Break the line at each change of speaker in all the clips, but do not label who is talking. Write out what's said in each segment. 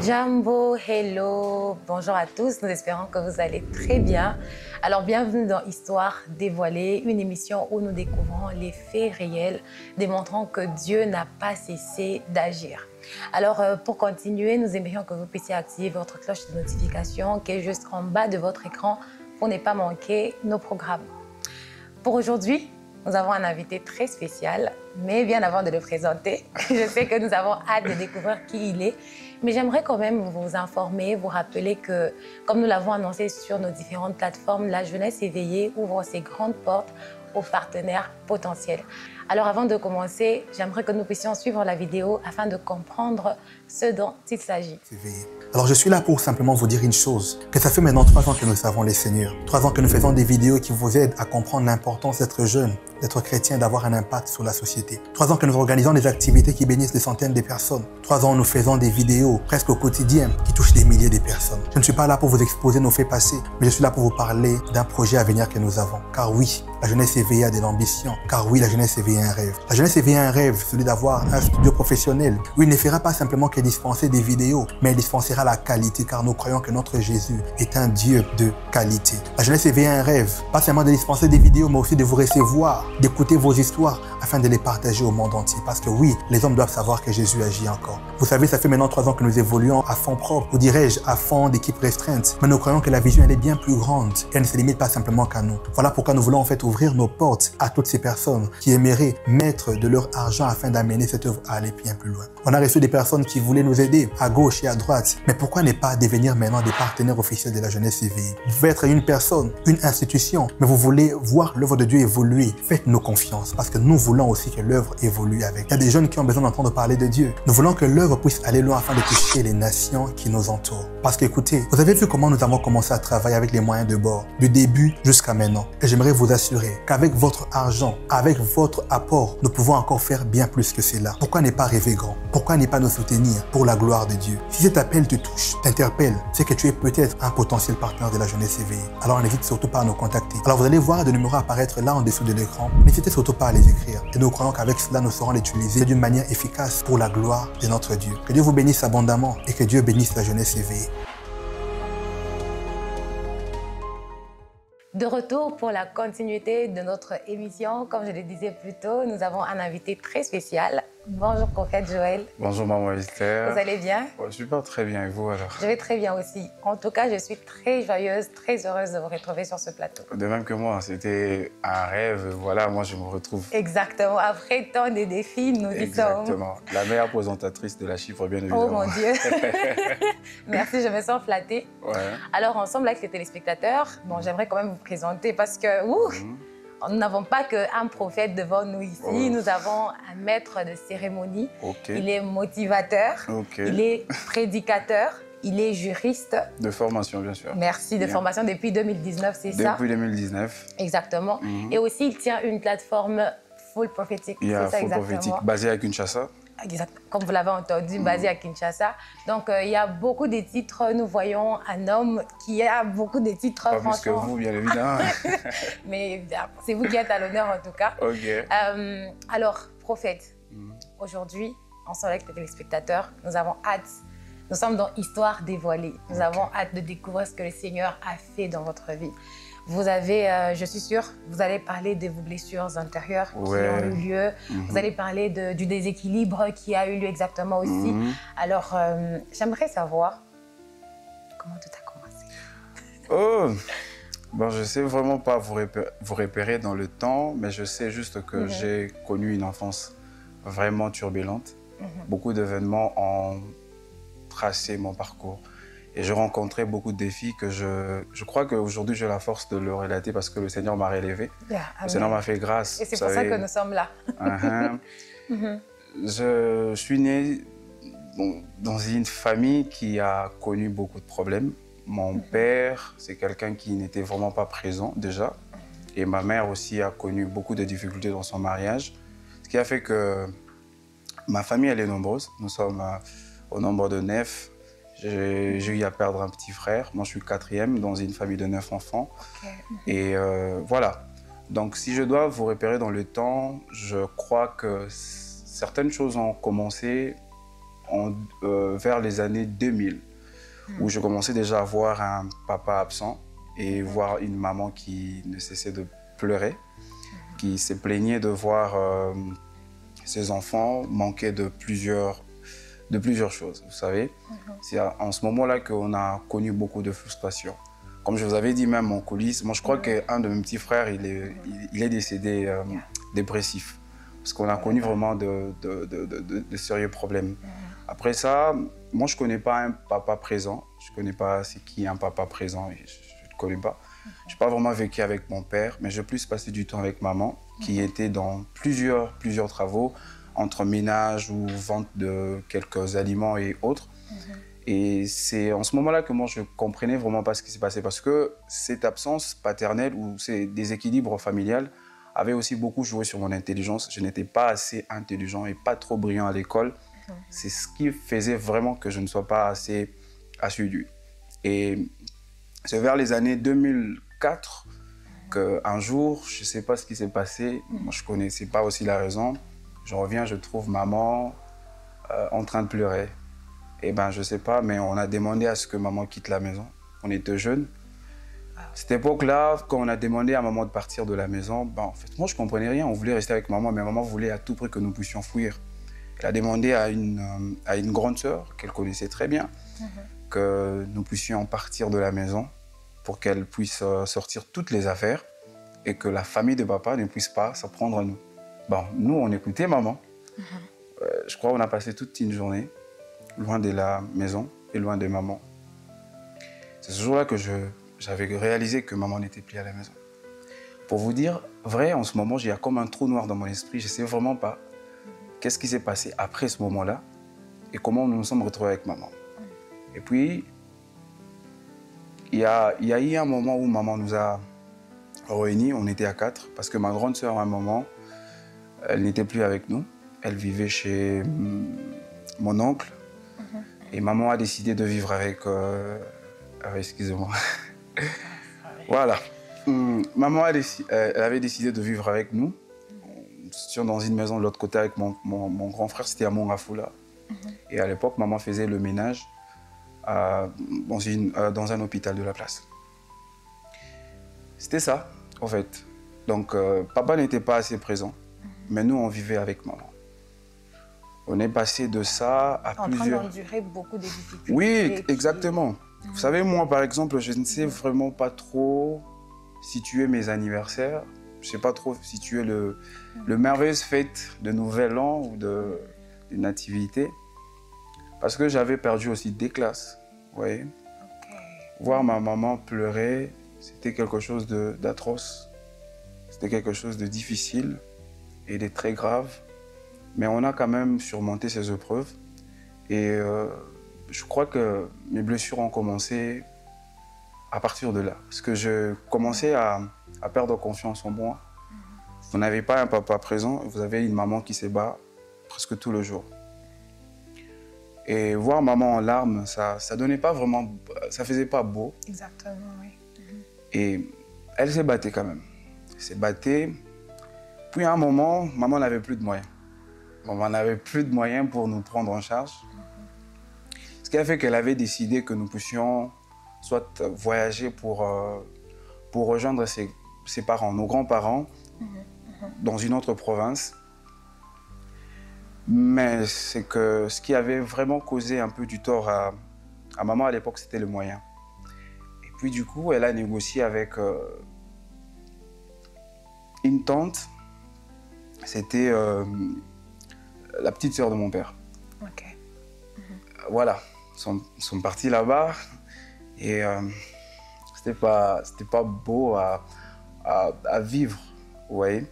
Jambo, hello, bonjour à tous, nous espérons que vous allez très bien. Alors bienvenue dans Histoire dévoilée, une émission où nous découvrons les faits réels, démontrant que Dieu n'a pas cessé d'agir. Alors pour continuer, nous aimerions que vous puissiez activer votre cloche de notification qui est juste en bas de votre écran pour ne pas manquer nos programmes. Pour aujourd'hui, nous avons un invité très spécial, mais bien avant de le présenter, je sais que nous avons hâte de découvrir qui il est. Mais j'aimerais quand même vous informer, vous rappeler que, comme nous l'avons annoncé sur nos différentes plateformes, la jeunesse éveillée ouvre ses grandes portes aux partenaires potentiels. Alors avant de commencer, j'aimerais que nous puissions suivre la vidéo afin de comprendre ce dont il s'agit.
Alors je suis là pour simplement vous dire une chose, que ça fait maintenant 3 ans que nous servons les Seigneurs. 3 ans que nous faisons des vidéos qui vous aident à comprendre l'importance d'être jeune, d'être chrétien, d'avoir un impact sur la société. 3 ans que nous organisons des activités qui bénissent des centaines de personnes. 3 ans nous faisons des vidéos presque au quotidien qui touchent des milliers de personnes. Je ne suis pas là pour vous exposer nos faits passés, mais je suis là pour vous parler d'un projet à venir que nous avons. Car oui, la jeunesse éveillée a de l'ambition. Car oui, la jeunesse éveillée a un rêve. La jeunesse éveillée a un rêve, celui d'avoir un studio professionnel où il ne fera pas simplement que dispenser des vidéos, mais il dispensera la qualité, car nous croyons que notre Jésus est un Dieu de qualité. La jeunesse éveillée a un rêve, pas seulement de dispenser des vidéos, mais aussi de vous recevoir, d'écouter vos histoires afin de les partager au monde entier. Parce que oui, les hommes doivent savoir que Jésus agit encore. Vous savez, ça fait maintenant 3 ans que nous évoluons à fond propre, ou dirais-je, à fond d'équipe restreinte. Mais nous croyons que la vision, elle est bien plus grande. Elle ne se limite pas simplement qu'à nous. Voilà pourquoi nous voulons en fait ouvrir nos portes à toutes ces personnes qui aimeraient mettre de leur argent afin d'amener cette œuvre à aller bien plus loin. On a reçu des personnes qui voulaient nous aider à gauche et à droite. Mais pourquoi ne pas devenir maintenant des partenaires officiels de la jeunesse éveillée? Vous pouvez être une personne, une institution, mais vous voulez voir l'œuvre de Dieu évoluer. Faites-nous confiance parce que nous voulons aussi que l'œuvre évolue avec. Il y a des jeunes qui ont besoin d'entendre parler de Dieu. Nous voulons que l'œuvre puisse aller loin afin de toucher les nations qui nous entourent. Parce qu'écoutez, vous avez vu comment nous avons commencé à travailler avec les moyens de bord, du début jusqu'à maintenant. Et j'aimerais vous assurer qu'avec votre argent, avec votre apport, nous pouvons encore faire bien plus que cela. Pourquoi ne pas rêver grand? Pourquoi ne pas nous soutenir pour la gloire de Dieu? Si cet appel te touche, t'interpelle, c'est que tu es peut-être un potentiel partenaire de la jeunesse éveillée. Alors n'hésite surtout pas à nous contacter. Alors vous allez voir des numéros apparaître là en dessous de l'écran. N'hésitez surtout pas à les écrire. Et nous croyons qu'avec cela, nous saurons l'utiliser d'une manière efficace pour la gloire de notre Dieu. Que Dieu vous bénisse abondamment et que Dieu bénisse la jeunesse éveillée.
De retour pour la continuité de notre émission, comme je le disais plus tôt, nous avons un invité très spécial. Bonjour prophète Joël.
Bonjour maman Esther.
Vous allez bien?
Super, très bien. Et vous alors?
Je vais très bien aussi. En tout cas, je suis très joyeuse, très heureuse de vous retrouver sur ce plateau.
De même que moi, c'était un rêve. Voilà, moi je me retrouve.
Exactement. Après tant de défis, nous y sommes.
Exactement. La meilleure présentatrice de la chiffre, bien évidemment.
Oh mon Dieu. Merci, je me sens flattée.
Ouais.
Alors, ensemble avec les téléspectateurs, bon, j'aimerais quand même vous présenter parce que nous n'avons pas qu'un prophète devant nous ici. Nous avons un maître de cérémonie. Il est motivateur. Il est prédicateur. Il est juriste.
De formation, bien sûr.
Merci, de formation depuis 2019, c'est ça?
Depuis 2019.
Exactement. Et aussi, il tient une plateforme Full Prophetic.
Il y a Full Prophetic, basée à Kinshasa.
Exact. Comme vous l'avez entendu, basé à Kinshasa. Donc, il y a beaucoup de titres. Nous voyons un homme qui a beaucoup de titres.
Pas plus que vous, bien évidemment.
Mais c'est vous qui êtes à l'honneur, en tout cas. Alors, prophète, aujourd'hui, ensemble avec les téléspectateurs, nous avons hâte. Nous sommes dans Histoire dévoilée. Nous avons hâte de découvrir ce que le Seigneur a fait dans votre vie. Vous avez, je suis sûre, vous allez parler de vos blessures intérieures qui ont eu lieu. Vous allez parler du déséquilibre qui a eu lieu exactement aussi. Alors, j'aimerais savoir comment tout a commencé.
Bon, je ne sais vraiment pas vous repérer dans le temps, mais je sais juste que j'ai connu une enfance vraiment turbulente. Beaucoup d'événements ont tracé mon parcours. Et j'ai rencontré beaucoup de défis que je crois qu'aujourd'hui, j'ai la force de le relater parce que le Seigneur m'a relevé. Le Seigneur m'a fait grâce.
Et c'est pour ça que nous sommes là.
Je suis né dans une famille qui a connu beaucoup de problèmes. Mon père, c'est quelqu'un qui n'était vraiment pas présent déjà. Et ma mère aussi a connu beaucoup de difficultés dans son mariage. Ce qui a fait que ma famille, elle est nombreuse. Nous sommes au nombre de 9. J'ai eu à perdre un petit frère. Moi, je suis 4e dans une famille de 9 enfants. Et voilà. Donc, si je dois vous repérer dans le temps, je crois que certaines choses ont commencé vers les années 2000, où je commençais déjà à voir un papa absent et voir une maman qui ne cessait de pleurer, qui se plaignait de voir ses enfants manquer de plusieurs choses, vous savez. C'est en ce moment-là qu'on a connu beaucoup de frustration. Comme je vous avais dit même en coulisses, moi je crois qu'un de mes petits frères, il est décédé dépressif. Parce qu'on a connu vraiment de sérieux problèmes. Après ça, moi je ne connais pas un papa présent. Je ne connais pas c'est qui un papa présent, je ne connais pas. Je n'ai pas vraiment vécu avec mon père, mais j'ai plus passé du temps avec maman, qui était dans plusieurs travaux, entre ménage ou vente de quelques aliments et autres. Et c'est en ce moment-là que moi je comprenais vraiment pas ce qui s'est passé, parce que cette absence paternelle ou ces déséquilibres familial avait aussi beaucoup joué sur mon intelligence. Je n'étais pas assez intelligent et pas trop brillant à l'école. C'est ce qui faisait vraiment que je ne sois pas assez assidu. Et c'est vers les années 2004 qu'un jour, je ne sais pas ce qui s'est passé, moi je ne connaissais pas aussi la raison. Je reviens, je trouve maman en train de pleurer. Et ben je ne sais pas, mais on a demandé à ce que maman quitte la maison. On était jeunes. Cette époque-là, quand on a demandé à maman de partir de la maison, ben, en fait, moi je ne comprenais rien. On voulait rester avec maman, mais maman voulait à tout prix que nous puissions fuir. Elle a demandé à une grande sœur qu'elle connaissait très bien que nous puissions partir de la maison pour qu'elle puisse sortir toutes les affaires et que la famille de papa ne puisse pas s'en prendre à nous. Bon, nous, on écoutait maman. Je crois qu'on a passé toute une journée loin de la maison et loin de maman. C'est ce jour-là que j'avais réalisé que maman n'était plus à la maison. Pour vous dire, vrai, en ce moment, il y a comme un trou noir dans mon esprit. Je ne sais vraiment pas qu'est-ce qui s'est passé après ce moment-là et comment nous nous sommes retrouvés avec maman. Et puis, il y a eu un moment où maman nous a réunis, on était à 4, parce que ma grande sœur, à un moment, elle n'était plus avec nous. Elle vivait chez mon oncle. Et maman a décidé de vivre avec... excusez-moi. Voilà. Maman elle avait décidé de vivre avec nous. Nous étions dans une maison de l'autre côté avec mon grand frère, c'était à Mongafula. Et à l'époque, maman faisait le ménage dans un hôpital de la place. C'était ça, en fait. Donc, papa n'était pas assez présent, mais nous, on vivait avec maman. On est passé de ça à plusieurs...
En train d'endurer beaucoup de difficultés.
Oui, exactement. Vous savez, moi, par exemple, je ne sais vraiment pas trop situer mes anniversaires. Je ne sais pas trop situer le merveilleuse fête de Nouvel An ou de nativité. Parce que j'avais perdu aussi des classes, vous voyez. Voir ma maman pleurer, c'était quelque chose d'atroce. C'était quelque chose de difficile et de très grave. Mais on a quand même surmonté ces épreuves. Et je crois que mes blessures ont commencé à partir de là. Parce que je commençais à perdre confiance en moi. Vous n'avez pas un papa présent, vous avez une maman qui se bat presque tout le jour. Et voir maman en larmes, ça donnait pas vraiment... Ça faisait pas beau.
Exactement, oui.
Et elle s'est battue quand même. Elle s'est battue. Puis à un moment, maman n'avait plus de moyens. Maman n'avait plus de moyens pour nous prendre en charge. Ce qui a fait qu'elle avait décidé que nous puissions soit voyager pour rejoindre ses parents, nos grands-parents, dans une autre province. Mais c'est que ce qui avait vraiment causé un peu du tort à maman à l'époque, c'était le moyen. Et puis du coup, elle a négocié avec une tante. C'était la petite sœur de mon père. Voilà, ils sont partis là-bas et c'était pas beau à vivre, vous voyez.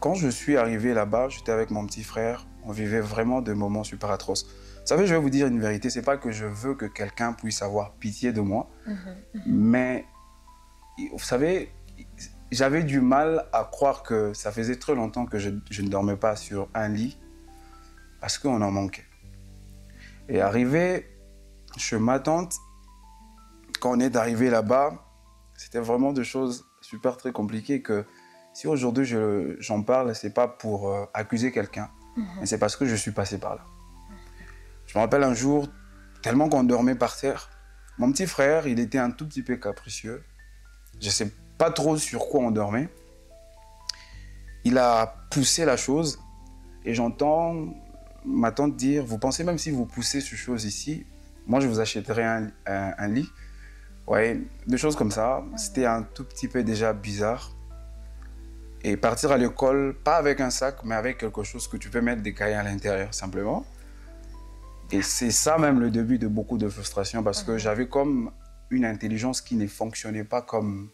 Quand je suis arrivé là-bas, j'étais avec mon petit frère, on vivait vraiment des moments super atroces. Vous savez, je vais vous dire une vérité, c'est pas que je veux que quelqu'un puisse avoir pitié de moi, mais vous savez, j'avais du mal à croire que ça faisait très longtemps que je ne dormais pas sur un lit parce qu'on en manquait. Et arrivé chez ma tante, quand on est arrivé là-bas, c'était vraiment des choses super très compliquées que si aujourd'hui j'en parle, c'est pas pour accuser quelqu'un, mais c'est parce que je suis passé par là. Je me rappelle un jour, tellement qu'on dormait par terre, mon petit frère, il était un tout petit peu capricieux. Je ne sais pas trop sur quoi on dormait. Il a poussé la chose et j'entends ma tante dire, vous pensez même si vous poussez cette chose ici, moi je vous achèterai un lit. Ouais, des choses comme ça. C'était un tout petit peu déjà bizarre. Et partir à l'école, pas avec un sac, mais avec quelque chose que tu peux mettre des cahiers à l'intérieur, simplement. Et c'est ça même le début de beaucoup de frustration, parce que j'avais comme une intelligence qui ne fonctionnait pas comme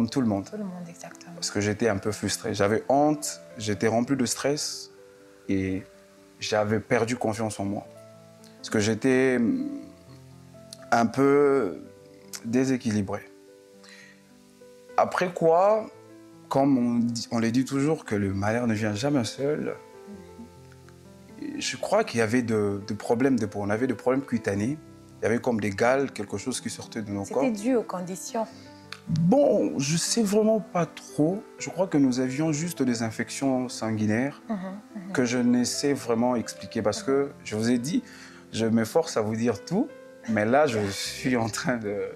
tout le monde.
Tout le monde, exactement.
Parce que j'étais un peu frustré. J'avais honte, j'étais rempli de stress et j'avais perdu confiance en moi. Parce que j'étais un peu déséquilibré. Après quoi, comme on le dit toujours que le malheur ne vient jamais seul, je crois qu'il y avait de problèmes de peau. On avait des problèmes cutanés. Il y avait comme des gales, quelque chose qui sortait de nos corps.
C'était dû aux conditions.
Bon, je sais vraiment pas trop. Je crois que nous avions juste des infections sanguinaires que je ne sais vraiment expliquer parce que, je vous ai dit, je m'efforce à vous dire tout, mais là, je suis en train de...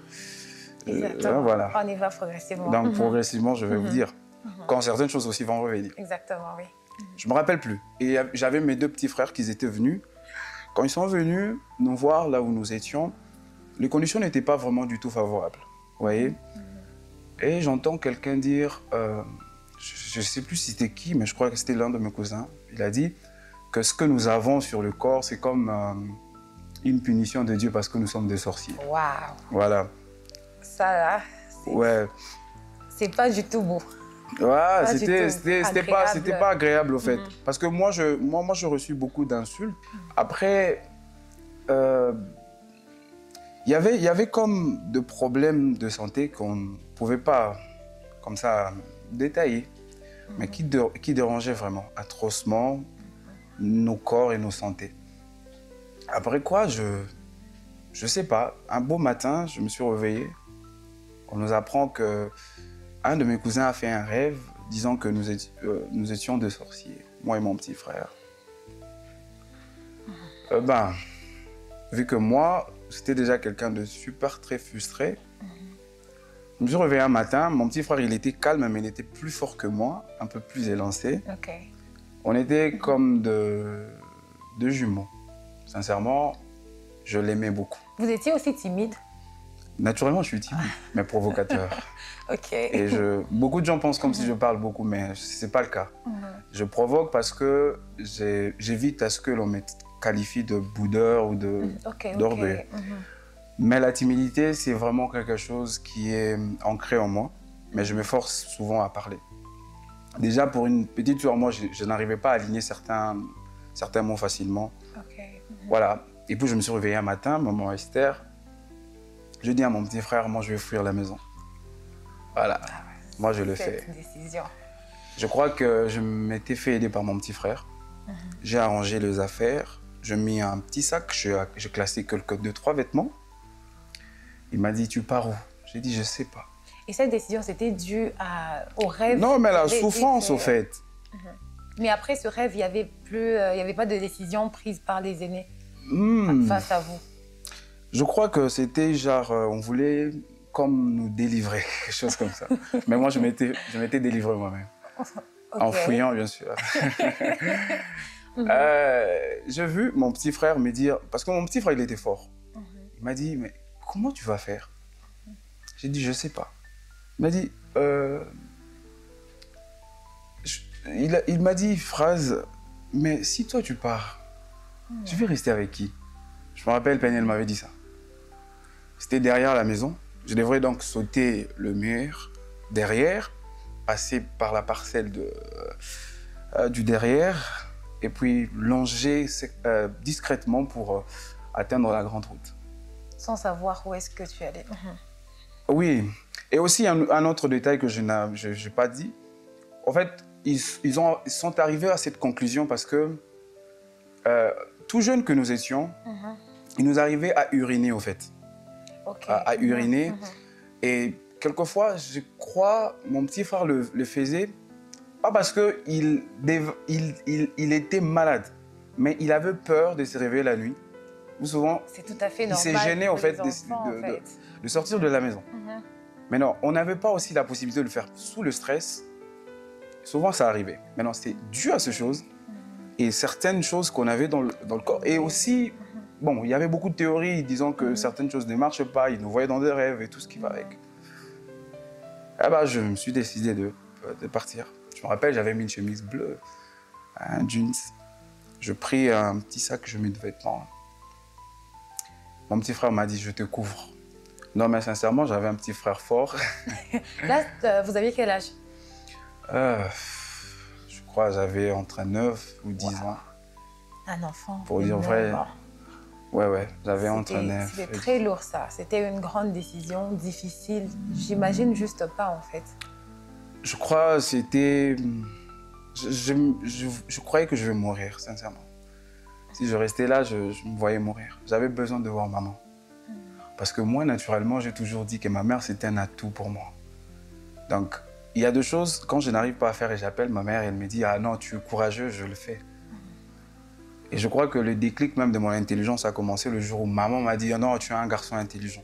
Exactement.
Voilà.
On y va progressivement.
Donc, progressivement, je vais vous dire quand certaines choses aussi vont revenir.
Exactement, oui.
Je me rappelle plus. Et j'avais mes deux petits frères qui étaient venus. Quand ils sont venus nous voir là où nous étions, les conditions n'étaient pas vraiment du tout favorables. Vous voyez? Et j'entends quelqu'un dire, je ne sais plus si c'était qui, mais je crois que c'était l'un de mes cousins. Il a dit que ce que nous avons sur le corps, c'est comme une punition de Dieu parce que nous sommes des sorciers.
Waouh!
Voilà.
Ça là,
Ouais.
c'est pas du tout beau.
Ouais, c'était pas agréable au fait. Parce que moi, j'ai reçu beaucoup d'insultes. Après, il y avait comme des problèmes de santé qu'on ne pouvait pas, comme ça, détailler, mais qui dérangeaient vraiment, atrocement, nos corps et nos santé. Après quoi, je sais pas, un beau matin, je me suis réveillé. On nous apprend que un de mes cousins a fait un rêve disant que nous étions deux sorciers, moi et mon petit frère. Vu que moi, c'était déjà quelqu'un de super très frustré, je me suis réveillé un matin, mon petit frère, il était calme, mais il était plus fort que moi, un peu plus élancé.
Okay.
On était comme deux jumeaux. Sincèrement, je l'aimais beaucoup.
Vous étiez aussi timide?
Naturellement, je suis timide, mais provocateur.
Ok.
Et beaucoup de gens pensent comme si je parle beaucoup, mais ce n'est pas le cas. Je provoque parce que j'évite à ce que l'on me qualifie de boudeur ou d'orgueil. Mais la timidité, c'est vraiment quelque chose qui est ancré en moi, mais je m'efforce souvent à parler. Déjà, pour une petite sur moi, je n'arrivais pas à aligner certains mots facilement. Voilà. Et puis, je me suis réveillé un matin, maman Esther, je dis à mon petit frère, moi, je vais fuir la maison. Voilà. Moi, je le fais.
Décision.
Je crois que je m'étais fait aider par mon petit frère. J'ai arrangé les affaires. J'ai mis un petit sac. J'ai classé quelques 2-3 vêtements. Il m'a dit, tu pars où? J'ai dit, je ne sais pas.
Et cette décision, c'était dû au rêve?
Non, mais la souffrance, au fait.
Mais après ce rêve, il n'y avait pas de décision prise par les aînés face à vous?
Je crois que c'était genre, on voulait comme nous délivrer, quelque chose comme ça. Mais moi, je m'étais délivré moi-même. En fouillant, bien sûr. J'ai vu mon petit frère me dire, parce que mon petit frère, il était fort. Il m'a dit, mais comment tu vas faire? J'ai dit, je ne sais pas. Il m'a dit, il m'a dit une phrase, mais si toi tu pars, tu veux rester avec qui? Je me rappelle, Penel m'avait dit ça. C'était derrière la maison. Je devrais donc sauter le mur derrière, passer par la parcelle du derrière et puis longer discrètement pour atteindre la grande route.
Sans savoir où est-ce que tu allais.
Oui. Et aussi un autre détail que je n'ai pas dit. En fait, ils sont arrivés à cette conclusion parce que tout jeunes que nous étions, ils nous arrivaient à uriner au fait. À uriner. Et quelquefois, je crois, mon petit frère le faisait, pas parce qu'il était malade, mais il avait peur de se réveiller la nuit Ou souvent,
c'est tout à fait
il
normal.
s'est gêné en
pour
fait,
les enfants, en fait.
de sortir de la maison. Maintenant, on n'avait pas aussi la possibilité de le faire sous le stress. Souvent, ça arrivait. Maintenant, c'était dû à ces choses et certaines choses qu'on avait dans le corps. Et aussi, bon, il y avait beaucoup de théories disant que certaines choses ne marchent pas, ils nous voyaient dans des rêves et tout ce qui va avec. Ah bah, je me suis décidé de partir. Je me rappelle, j'avais mis une chemise bleue, un jeans. Je pris un petit sac, je mis de vêtements. Mon petit frère m'a dit, je te couvre. Non, mais sincèrement, j'avais un petit frère fort.
Là, vous aviez quel âge?
Je crois que j'avais entre 9 ou 10 ans.
Un enfant.
Pour dire vrai. Ouais, j'avais entre 9.
C'était très lourd, ça. C'était une grande décision, difficile. J'imagine juste pas, en fait.
Je crois que c'était... Je croyais que je vais mourir, sincèrement. Si je restais là, je me voyais mourir. J'avais besoin de voir maman. Parce que moi, naturellement, j'ai toujours dit que ma mère, c'était un atout pour moi. Donc, il y a deux choses, quand je n'arrive pas à faire et j'appelle ma mère, elle me dit « Ah non, tu es courageux, je le fais. » Et je crois que le déclic même de mon intelligence a commencé le jour où maman m'a dit « Non, tu es un garçon intelligent.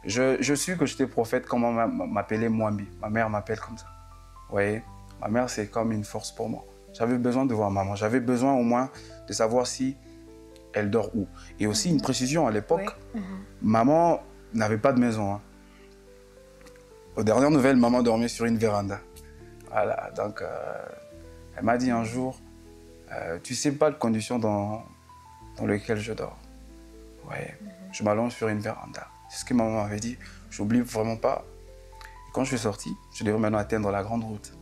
Je suis que j'étais prophète quand maman m'appelait Mwambi. Ma mère m'appelle comme ça. Vous voyez, ma mère, c'est comme une force pour moi. J'avais besoin de voir maman. J'avais besoin au moins de savoir si elle dort où. Et aussi une précision, à l'époque, maman n'avait pas de maison. Hein. Aux dernières nouvelles, maman dormait sur une véranda. Voilà, donc elle m'a dit un jour, tu sais pas les conditions dans lesquelles je dors. Ouais, je m'allonge sur une véranda. C'est ce que maman m'avait dit. J'oublie vraiment pas. Et quand je suis sorti, je devais maintenant atteindre la grande route.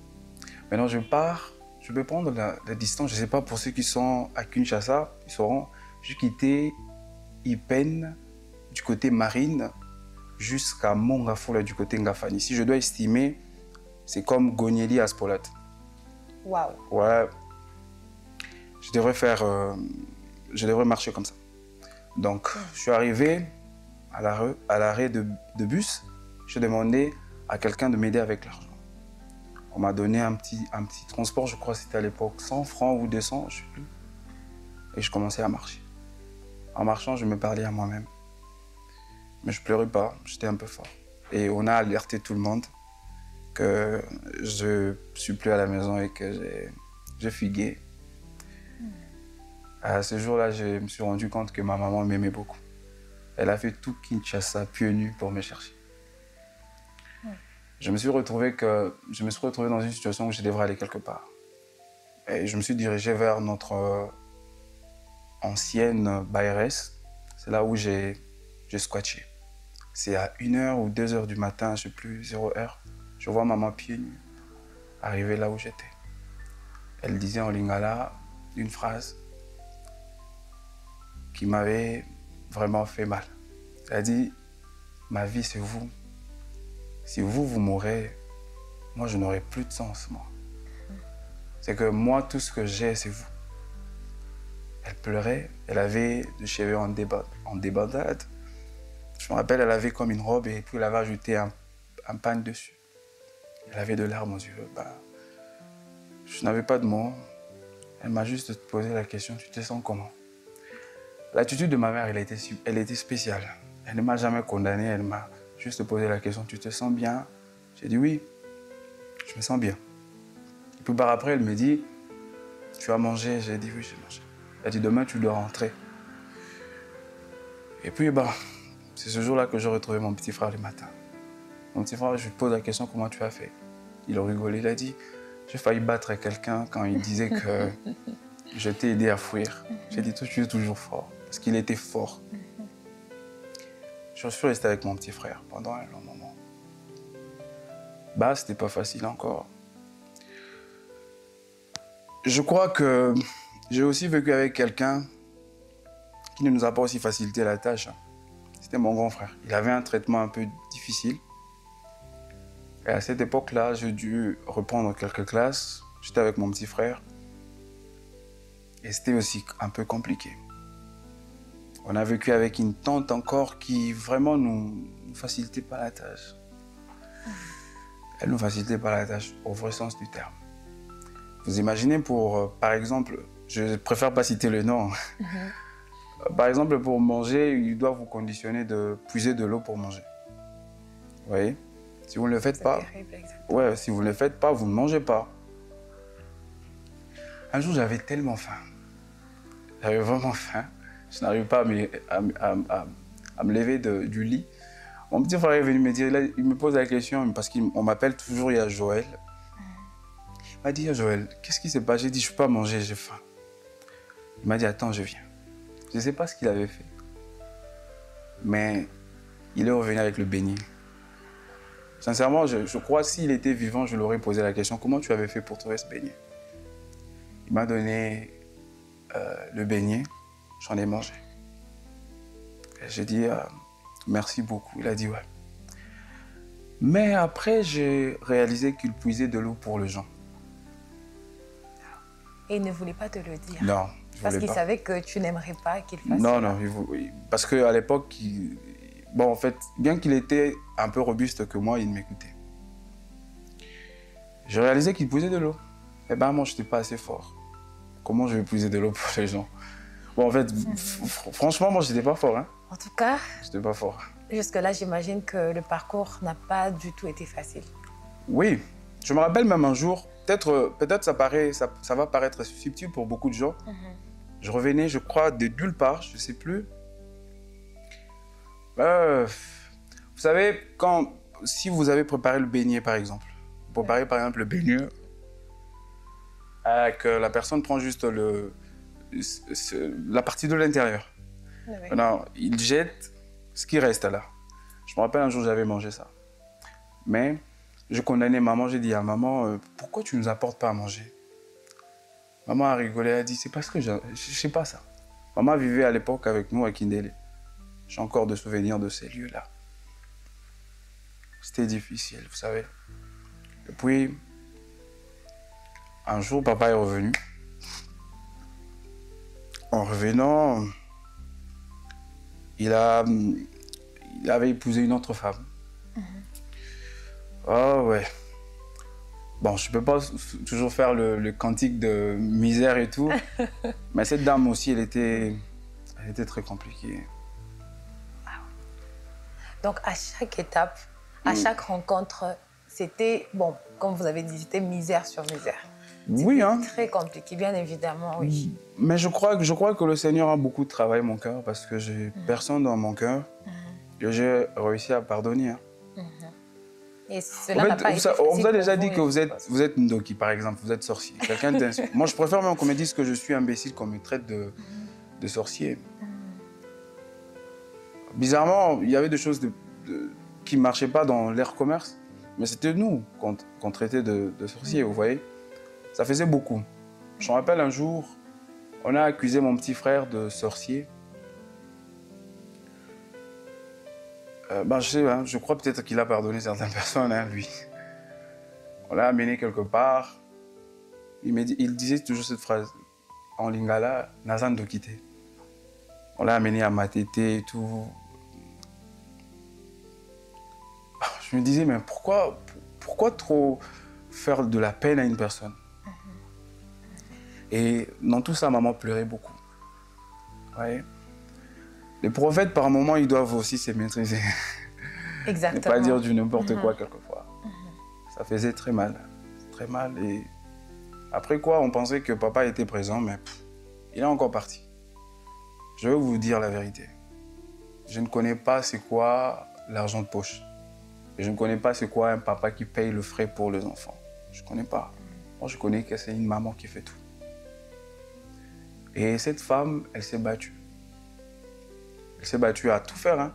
Maintenant, je pars, je peux prendre la distance. Je ne sais pas pour ceux qui sont à Kinshasa, ils sauront. J'ai quitté Ipen du côté Marine jusqu'à Mongafoula du côté Ngafani. Si je dois estimer, c'est comme Gonieli à Spolat.
Waouh.
Ouais. Je devrais marcher comme ça. Donc, je suis arrivé à l'arrêt de bus. Je demandais à quelqu'un de m'aider avec l'argent. On m'a donné un petit transport, je crois que c'était à l'époque 100 francs ou 200, je ne sais plus. Et je commençais à marcher. En marchant, je me parlais à moi-même. Mais je ne pleurais pas, j'étais un peu fort. Et on a alerté tout le monde que je ne suis plus à la maison et que j'ai fugué. À ce jour-là, je me suis rendu compte que ma maman m'aimait beaucoup. Elle a fait tout Kinshasa pieds nus pour me chercher. Je me suis retrouvé dans une situation où je devrais aller quelque part. Et je me suis dirigé vers notre ancienne Bayrès. C'est là où j'ai squatché. C'est à 1h ou 2h du matin, je ne sais plus, 0h. Je vois maman pieds nus arriver là où j'étais. Elle disait en lingala une phrase qui m'avait vraiment fait mal. Elle a dit, ma vie c'est vous. Si vous mourrez, moi je n'aurai plus de sens, moi. C'est que moi, tout ce que j'ai, c'est vous. Elle pleurait, elle avait des cheveux en débandade. Je me rappelle, elle avait comme une robe et puis elle avait ajouté un pain dessus. Elle avait de larmes aux yeux. Je n'avais pas de mots. Elle m'a juste posé la question, tu te sens comment? L'attitude de ma mère, elle était spéciale. Elle ne m'a jamais condamné, elle m'a juste posé la question, tu te sens bien? J'ai dit oui, je me sens bien. Et puis par après, elle me dit, tu as mangé? J'ai dit oui, j'ai mangé. Elle a dit, demain, tu dois rentrer. Et puis, c'est ce jour-là que j'ai retrouvé mon petit frère le matin. Mon petit frère, je lui pose la question, comment tu as fait? Il a rigolé, il a dit, j'ai failli battre quelqu'un quand il disait que je t'ai aidé à fuir. J'ai dit, toi, tu es toujours fort. Parce qu'il était fort. Je suis resté avec mon petit frère pendant un long moment. C'était pas facile encore. Je crois que j'ai aussi vécu avec quelqu'un qui ne nous a pas aussi facilité la tâche. C'était mon grand frère. Il avait un traitement un peu difficile. Et à cette époque-là, j'ai dû reprendre quelques classes. J'étais avec mon petit frère. Et c'était aussi un peu compliqué. On a vécu avec une tante encore qui vraiment nous facilitait pas la tâche. Elle nous facilitait pas la tâche au vrai sens du terme. Vous imaginez par exemple, je préfère pas citer le nom, Par exemple, pour manger, il doit vous conditionner de puiser de l'eau pour manger. Vous voyez? Si vous ne le faites pas,
terrible, exactement.
ouais, si vous ne le faites pas, vous ne mangez pas. Un jour, j'avais tellement faim. J'avais vraiment faim. Je n'arrivais pas à me lever du lit. Mon petit frère est venu me dire, là, il me pose la question, parce qu'on m'appelle toujours, il y a Joël. Il m'a dit, Joël, qu'est-ce qui s'est passé? J'ai dit, je ne peux pas manger, j'ai faim. Il m'a dit, attends, je viens. Je ne sais pas ce qu'il avait fait. Mais il est revenu avec le beignet. Sincèrement, je crois que s'il était vivant, je lui aurais posé la question, comment tu avais fait pour trouver ce beignet? Il m'a donné le beignet, j'en ai mangé. J'ai dit, merci beaucoup. Il a dit, ouais. Mais après, j'ai réalisé qu'il puisait de l'eau pour les gens.
Et il ne voulait pas te le dire.
Non,
parce qu'il savait que tu n'aimerais pas qu'il fasse
non,
ça.
Non, parce qu'à l'époque, bon, en fait, bien qu'il était un peu robuste que moi, il m'écoutait. J'ai réalisé qu'il puisait de l'eau. Eh ben, moi, je n'étais pas assez fort. Comment je vais puiser de l'eau pour les gens? Bon, en fait, franchement, moi, je n'étais pas fort. Hein.
En tout cas,
je n'étais pas fort.
Jusque-là, j'imagine que le parcours n'a pas du tout été facile.
Oui, je me rappelle même un jour, peut-être ça va paraître subtil pour beaucoup de gens. Je revenais, je crois, de nulle part, je ne sais plus. Vous savez, si vous avez préparé le beignet, par exemple, vous préparez par exemple le beignet, que la personne prend juste la partie de l'intérieur.
Oui.
Maintenant, il jette ce qui reste là. Je me rappelle un jour, j'avais mangé ça. Mais je condamnais maman, j'ai dit à maman, pourquoi tu ne nous apportes pas à manger? Maman a rigolé, elle a dit, c'est parce que je ne sais pas ça. Maman vivait à l'époque avec nous à Kindélé. J'ai encore de souvenirs de ces lieux-là. C'était difficile, vous savez. Et puis, un jour, papa est revenu. En revenant, il avait épousé une autre femme. Oh ouais. Bon, je ne peux pas toujours faire le cantique de misère et tout, mais cette dame aussi, elle était très compliquée.
Donc, à chaque étape, à chaque rencontre, c'était, bon, comme vous avez dit, c'était misère sur misère.
Oui, hein.
Très compliqué, bien évidemment, oui.
Mais je crois que le Seigneur a beaucoup travaillé mon cœur parce que j'ai personne dans mon cœur que j'ai réussi à pardonner. Hein.
Et cela n'a pas été facile.
On vous a déjà dit que vous êtes Ndoki, par exemple, vous êtes sorcier. Moi, je préfère même qu'on me dise que je suis imbécile, qu'on me traite de sorcier. Bizarrement, il y avait des choses qui ne marchaient pas dans l'ère commerce, mais c'était nous qu'on traitait de sorciers, vous voyez. Ça faisait beaucoup. Je me rappelle un jour, on a accusé mon petit frère de sorcier. Je crois peut-être qu'il a pardonné certaines personnes, hein, lui. On l'a amené quelque part. Il disait toujours cette phrase en lingala, Nazan de quitter. On l'a amené à Matete et tout. Je me disais, mais pourquoi trop faire de la peine à une personne? Et dans tout ça, maman pleurait beaucoup. Ouais. Les prophètes, par moments, ils doivent aussi se maîtriser.
Exactement.
Ne pas dire du n'importe quoi quelquefois. Ça faisait très mal. Très mal. Et après quoi, on pensait que papa était présent, mais il est encore parti. Je vais vous dire la vérité. Je ne connais pas c'est quoi l'argent de poche. Et je ne connais pas c'est quoi un papa qui paye le frais pour les enfants. Je ne connais pas. Moi, je connais que c'est une maman qui fait tout. Et cette femme, elle s'est battue. Elle s'est battue à tout faire. Hein.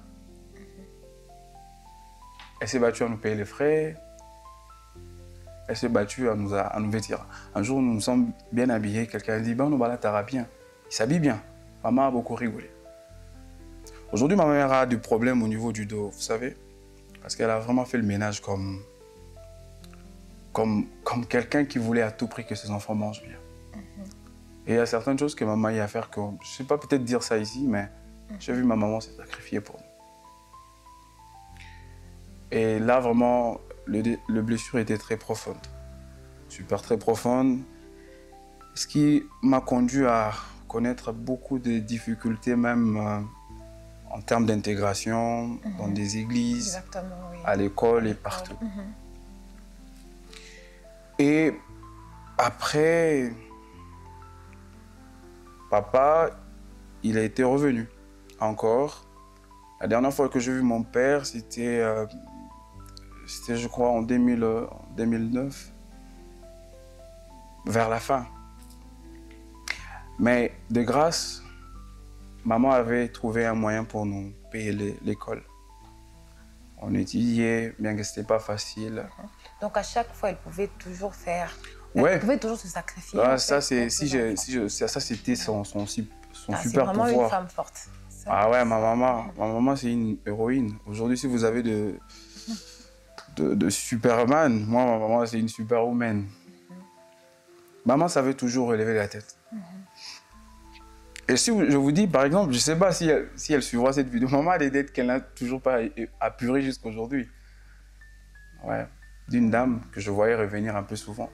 Elle s'est battue à nous payer les frais. Elle s'est battue à nous vêtir. Un jour, nous nous sommes bien habillés. Quelqu'un a dit, ben, nous voilà, t'auras bien. Il s'habille bien. Maman a beaucoup rigolé. Aujourd'hui, ma mère a des problèmes au niveau du dos, vous savez. Parce qu'elle a vraiment fait le ménage comme quelqu'un qui voulait à tout prix que ses enfants mangent bien. Et il y a certaines choses que maman a à faire que, je ne sais pas peut-être dire ça ici, mais j'ai vu ma maman se sacrifier pour nous. Et là, vraiment, le blessure était très profonde. Super très profonde. Ce qui m'a conduit à connaître beaucoup de difficultés, même en termes d'intégration, dans des églises,
Oui.
à l'école et partout. Et après, papa, il a été revenu encore. La dernière fois que j'ai vu mon père, c'était, je crois, en 2009, vers la fin. Mais de grâce, maman avait trouvé un moyen pour nous payer l'école. On étudiait, bien que ce n'était pas facile.
Donc à chaque fois, elle pouvait toujours faire...
Ouais.
Elle pouvait toujours se sacrifier.
Ah, ça, c'était son
c'est
super
vraiment
pouvoir.
Une femme forte.
Ah ouais, ma maman, c'est une héroïne. Aujourd'hui, si vous avez de Superman, moi, ma maman, c'est une superwoman. Maman savait toujours relever la tête. Et si je vous dis, par exemple, je ne sais pas si elle suivra cette vidéo, maman a des dettes qu'elle n'a toujours pas apurées jusqu'à aujourd'hui. Ouais, d'une dame que je voyais revenir un peu souvent.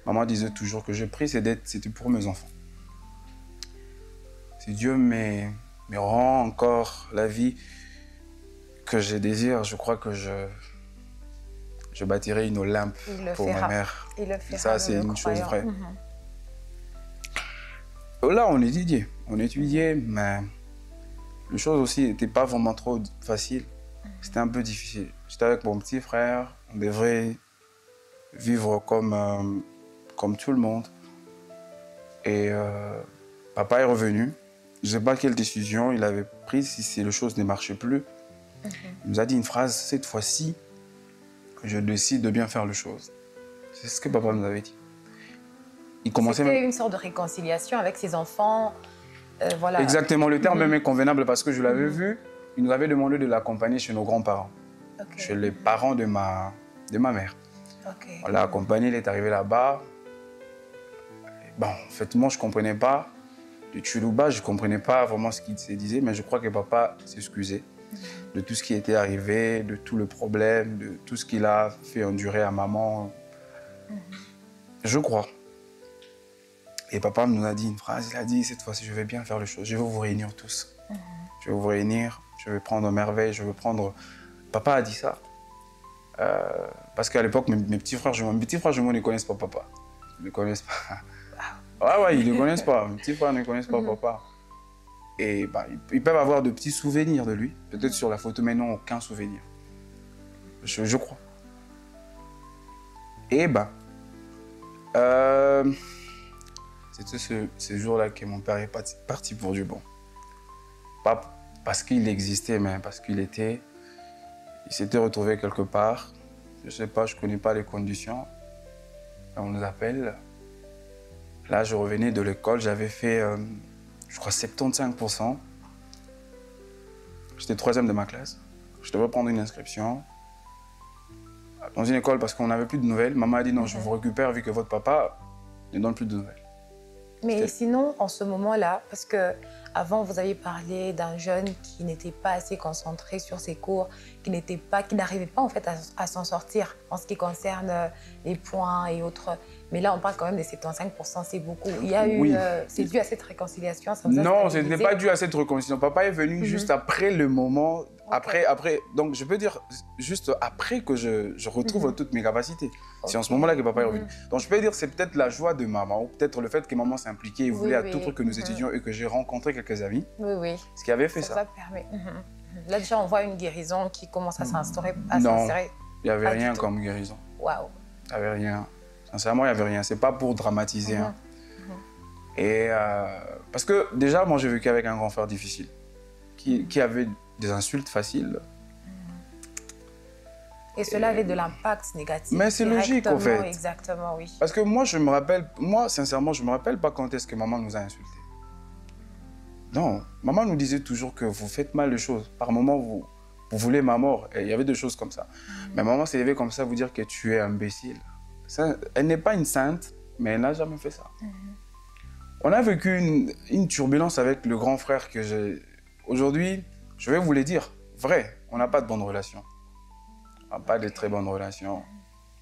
Maman disait toujours que j'ai pris ces dettes, c'était pour mes enfants. Si Dieu me rend encore la vie que je désire, je crois que je bâtirai une Olympe pour ma mère.
Il le fera.
Ça, c'est une chose vraie. Là, on étudiait, mais les choses aussi n'étaient pas vraiment trop faciles. C'était un peu difficile. J'étais avec mon petit frère, on devrait vivre comme tout le monde. Et papa est revenu. Je ne sais pas quelle décision il avait prise si les choses ne marchaient plus. Il nous a dit une phrase, cette fois-ci, je décide de bien faire les choses. C'est ce que papa nous avait dit.
C'était une sorte de réconciliation avec ses enfants. Voilà.
Exactement, le terme même est convenable parce que je l'avais vu. Il nous avait demandé de l'accompagner chez nos grands-parents, chez les parents de ma mère. On l'a accompagné, il est arrivé là-bas. Bon, en fait, moi, je ne comprenais pas. De Tchoulouba, je ne comprenais pas vraiment ce qu'il se disait, mais je crois que papa s'excusait de tout ce qui était arrivé, de tout le problème, de tout ce qu'il a fait endurer à maman. Je crois. Et papa nous a dit une phrase, il a dit, cette fois-ci, je vais bien faire les choses, je vais vous réunir tous. Je vais vous réunir, je vais prendre merveille, je vais prendre... Papa a dit ça. Parce qu'à l'époque, mes petits frères jumeaux ne connaissent pas papa. Ils ne connaissent pas. Ouais, ils ne connaissent pas. Mes petits frères ne connaissent pas papa. Et bah, ils peuvent avoir de petits souvenirs de lui, peut-être sur la photo, mais non, aucun souvenir. Je crois. Et bah, c'était ce jour-là que mon père est parti pour du bon. Pas parce qu'il existait, mais parce il s'était retrouvé quelque part. Je ne sais pas, je ne connais pas les conditions. On nous appelle. Là, je revenais de l'école, j'avais fait, je crois, 75%. J'étais 3e de ma classe. Je devais prendre une inscription dans une école parce qu'on n'avait plus de nouvelles. Maman a dit non, je vous récupère vu que votre papa ne donne plus de nouvelles.
Mais sinon, en ce moment-là, parce qu'avant, vous aviez parlé d'un jeune qui n'était pas assez concentré sur ses cours, qui n'arrivait pas en fait à s'en sortir en ce qui concerne les points et autres. Mais là, on parle quand même de 75%, c'est beaucoup. Il y a eu, c'est dû à cette réconciliation?
Non, ce n'était pas dû à cette réconciliation. Papa est venu juste après le moment, après, donc je peux dire juste après que je retrouve toutes mes capacités. C'est en ce moment-là que papa est revenu. Donc je peux dire que c'est peut-être la joie de maman, ou peut-être le fait que maman s'impliquait et voulait à tout prix que nous étudions et que j'ai rencontré quelques amis.
Oui.
Ce qui avait fait ça.
Ça permet. Là déjà, on voit une guérison qui commence à s'instaurer.
Non, il n'y avait rien comme guérison.
Waouh.
Il n'y avait rien. Sincèrement, il n'y avait rien. Ce n'est pas pour dramatiser. Hein. Et parce que déjà, moi, j'ai vécu avec un grand frère difficile, qui avait des insultes faciles.
Et cela avait de l'impact négatif.
Mais c'est logique, en fait.
Exactement, oui.
Parce que moi, sincèrement, je ne me rappelle pas quand est-ce que maman nous a insultés. Non, maman nous disait toujours que vous faites mal les choses. Par moments, vous voulez ma mort. Et il y avait des choses comme ça. Mais maman s'est levée comme ça, vous dire que tu es imbécile. Ça, elle n'est pas une sainte, mais elle n'a jamais fait ça. On a vécu une turbulence avec le grand frère que j'ai. Aujourd'hui, je vais vous le dire, vrai, on n'a pas de bonne relation. On n'a pas de très bonnes relations.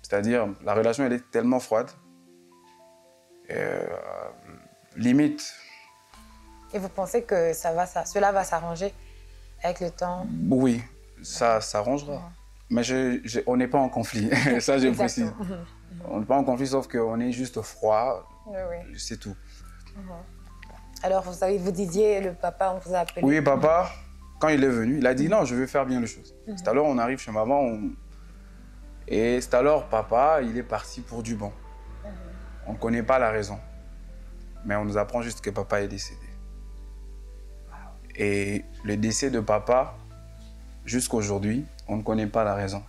C'est-à-dire, la relation, elle est tellement froide. Et, limite,
Et vous pensez que cela va s'arranger avec le temps?
Oui, ça s'arrangera. Mais on n'est pas en conflit, ça je précise. On n'est pas en conflit, sauf qu'on est juste froid, c'est tout.
Alors, vous disiez, le papa, on vous a appelé?
Oui, papa, quand il est venu, il a dit non, je veux faire bien les choses. C'est alors on arrive chez maman, et c'est alors papa, il est parti pour du bon. On ne connaît pas la raison, mais on nous apprend juste que papa est décédé. Et le décès de papa, jusqu'à aujourd'hui, on ne connaît pas la raison.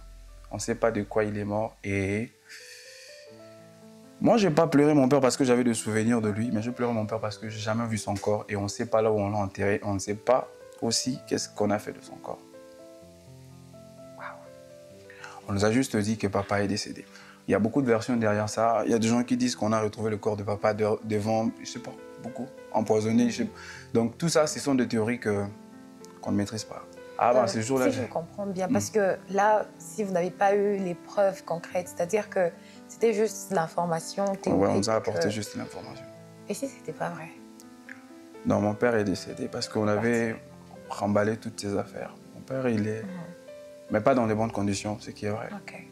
On ne sait pas de quoi il est mort. Et moi, je n'ai pas pleuré mon père parce que j'avais des souvenirs de lui, mais je pleurais mon père parce que je n'ai jamais vu son corps et on ne sait pas là où on l'a enterré. On ne sait pas aussi qu'est-ce qu'on a fait de son corps. On nous a juste dit que papa est décédé. Il y a beaucoup de versions derrière ça. Il y a des gens qui disent qu'on a retrouvé le corps de papa devant, je ne sais pas, beaucoup, empoisonné. Donc tout ça, ce sont des théories qu'on ne maîtrise pas. Ah ben, ces jours-là...
Si je comprends bien, parce que là, si vous n'avez pas eu les preuves concrètes, c'est-à-dire que c'était juste l'information théorique.
Oui, on nous a apporté juste l'information.
Et si c'était pas vrai?
Non, mon père est décédé parce qu'on avait remballé toutes ses affaires. Mon père, il est... Mais pas dans les bonnes conditions, ce qui est vrai.
Ok.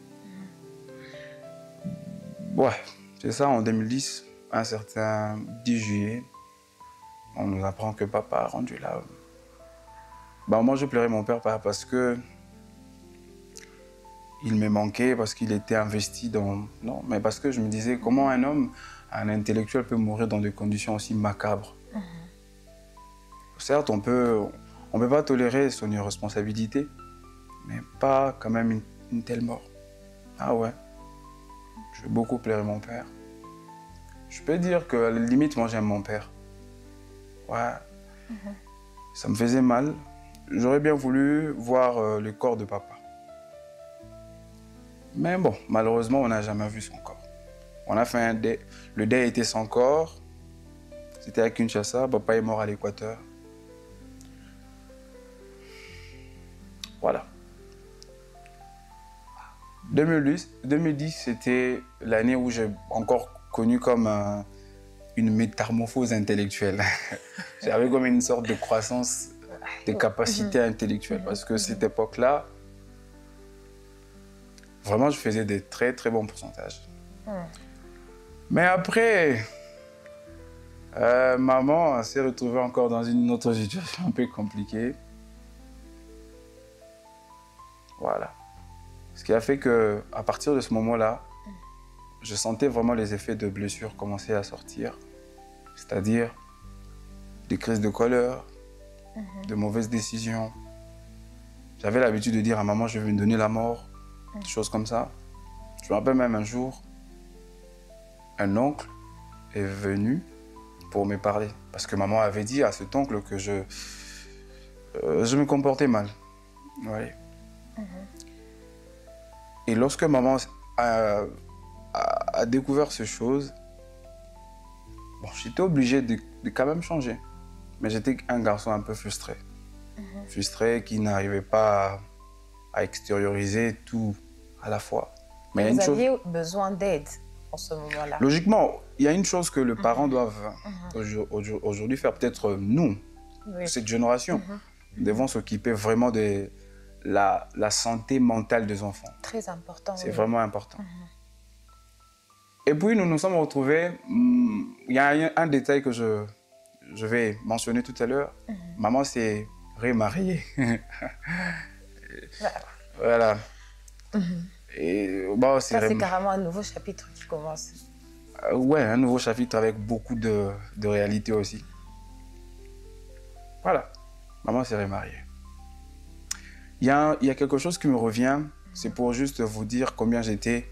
Ouais, c'est ça, en 2010, un certain 10 juillet, on nous apprend que papa a rendu là. Bah, moi, je pleurais mon père parce que il me manquait, parce qu'il était investi dans... Non, mais parce que je me disais, comment un homme, un intellectuel peut mourir dans des conditions aussi macabres? Certes, on peut pas tolérer son irresponsabilité, mais pas quand même une telle mort. Ah ouais, j'ai beaucoup pleuré mon père. Je peux dire que, à la limite, moi, j'aime mon père. Ouais. Ça me faisait mal. J'aurais bien voulu voir le corps de papa. Mais bon, malheureusement, on n'a jamais vu son corps. On a fait un deuil. Le deuil était sans corps. C'était à Kinshasa. Papa est mort à l'Équateur. Voilà. 2010, c'était l'année où j'ai encore connu comme une métamorphose intellectuelle. J'avais comme une sorte de croissance des capacités intellectuelles. Parce que cette époque-là, vraiment, je faisais des très, très bons pourcentages. Mais après, maman s'est retrouvée encore dans une autre situation un peu compliquée. Voilà. Ce qui a fait qu'à partir de ce moment-là, je sentais vraiment les effets de blessures commencer à sortir. C'est-à-dire des crises de colère, de mauvaises décisions. J'avais l'habitude de dire à maman, je vais me donner la mort, des choses comme ça. Je me rappelle même un jour, un oncle est venu pour me parler. Parce que maman avait dit à cet oncle que je me comportais mal. Ouais. Et lorsque maman a découvert ces choses, bon, j'étais obligé de quand même changer. Mais j'étais un garçon un peu frustré. Frustré qui n'arrivait pas à extérioriser tout à la fois.
Mais vous aviez besoin d'aide en ce moment-là.
Logiquement, il y a une chose que les parents doivent aujourd'hui faire. Peut-être nous, cette génération, devons s'occuper vraiment de la santé mentale des enfants.
Très important.
C'est vraiment important. Et puis, nous nous sommes retrouvés. Il y a un détail que je vais mentionner tout à l'heure. Maman s'est remariée. Voilà. Et, bon,
ça, c'est carrément un nouveau chapitre qui commence.
Ouais, un nouveau chapitre avec beaucoup de réalité aussi. Voilà. Maman s'est remariée. Il y a quelque chose qui me revient, c'est pour juste vous dire combien j'étais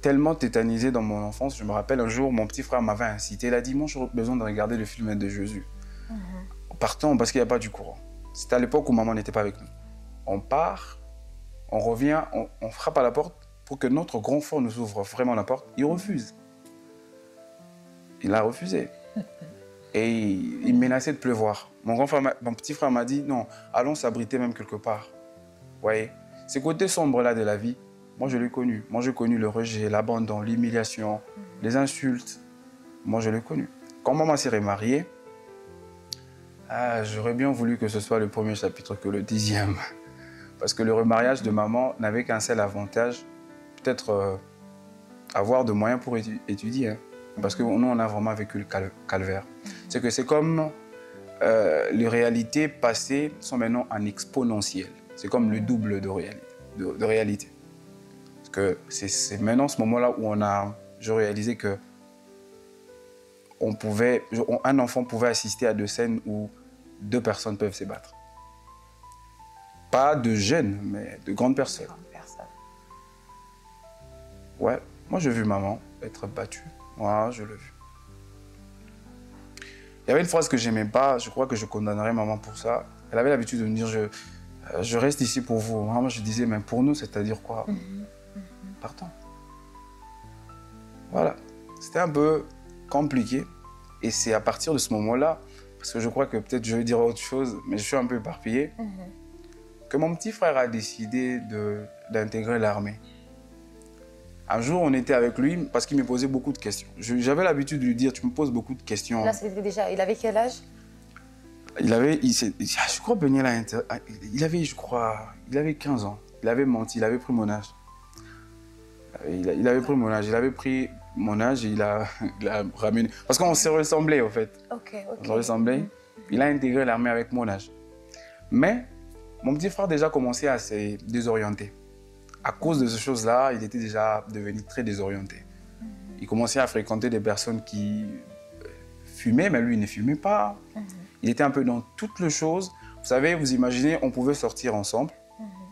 tellement tétanisé dans mon enfance. Je me rappelle un jour, mon petit frère m'avait incité, il a dit « Moi, j'aurais besoin de regarder le film de Jésus. » Partons parce qu'il n'y a pas du courant. C'était à l'époque où maman n'était pas avec nous. On part, on revient, on frappe à la porte pour que notre grand frère nous ouvre vraiment la porte. Il refuse. Il a refusé. Et il menaçait de pleuvoir. Mon petit frère m'a dit, non, allons s'abriter même quelque part. Vous voyez, ces côtés sombres-là de la vie, moi je l'ai connu. Moi j'ai connu le rejet, l'abandon, l'humiliation, les insultes. Moi je l'ai connu. Quand maman s'est remariée, Ah, j'aurais bien voulu que ce soit le premier chapitre que le 10e. Parce que le remariage de maman n'avait qu'un seul avantage, peut-être avoir de moyens pour étudier. Hein. Parce que nous, on a vraiment vécu le calvaire. C'est que c'est comme les réalités passées sont maintenant en exponentiel. C'est comme le double de réalité. Parce que c'est maintenant ce moment-là où je réalisais que un enfant pouvait assister à 2 scènes où 2 personnes peuvent se battre. Pas de jeunes, mais de grandes personnes. Ouais, moi j'ai vu maman être battue. Moi, je l'ai vu. Il y avait une phrase que j'aimais pas, je crois que je condamnerais maman pour ça. Elle avait l'habitude de me dire, je reste ici pour vous. Moi, je disais, mais pour nous, c'est-à-dire quoi? Partons. Voilà. C'était un peu compliqué. Et c'est à partir de ce moment-là, parce que je crois que peut-être je vais dire autre chose, mais je suis un peu éparpillé, que mon petit frère a décidé d'intégrer l'armée. Un jour, on était avec lui parce qu'il me posait beaucoup de questions. J'avais l'habitude de lui dire, tu me poses beaucoup de questions.
Là, c'était déjà... Il avait quel âge?
Je crois que il avait 15 ans. Il avait menti, il avait pris mon âge. Il avait pris mon âge, et il a ramené... Parce qu'on se ressemblait, en fait.
Ok.
On se ressemblait. Il a intégré l'armée avec mon âge. Mais mon petit frère déjà commençait à se désorienter. À cause de ces choses-là, il était déjà devenu très désorienté. Il commençait à fréquenter des personnes qui fumaient, mais lui, il ne fumait pas. Il était un peu dans toutes les choses. Vous savez, vous imaginez, on pouvait sortir ensemble.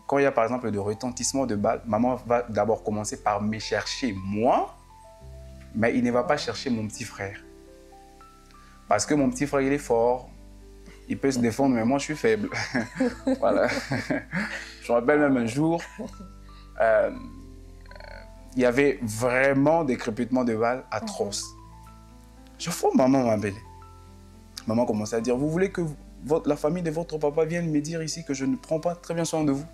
Quand il y a par exemple de retentissement de balles, maman va d'abord commencer par me chercher moi, mais il ne va pas chercher mon petit frère. Parce que mon petit frère, il est fort. Il peut se défendre, mais moi, je suis faible. Voilà. Je me rappelle même un jour, il y avait vraiment des crépitements de balles atroces. Je fous, maman m'appelait. Maman commençait à dire, vous voulez que la famille de votre papa vienne me dire ici que je ne prends pas très bien soin de vous?